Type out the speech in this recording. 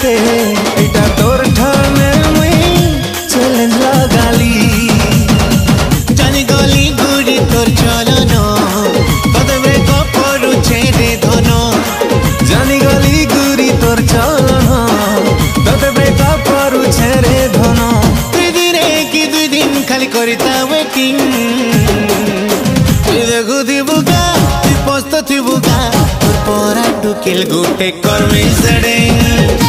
ते एटा तोर ठाने मुई चैलेंज लगाली जानी गली गुड़ी तोर चलनो तदे को करू छेरे धनो जानी गली गुड़ी तोर चलनो तदे को करू छेरे धनो दुई दिन खाली करता वेटिंग देखु दिबुगा तु पोस्त थिबुगा तोर परा टुकिल गुटे कर मी सेडिंग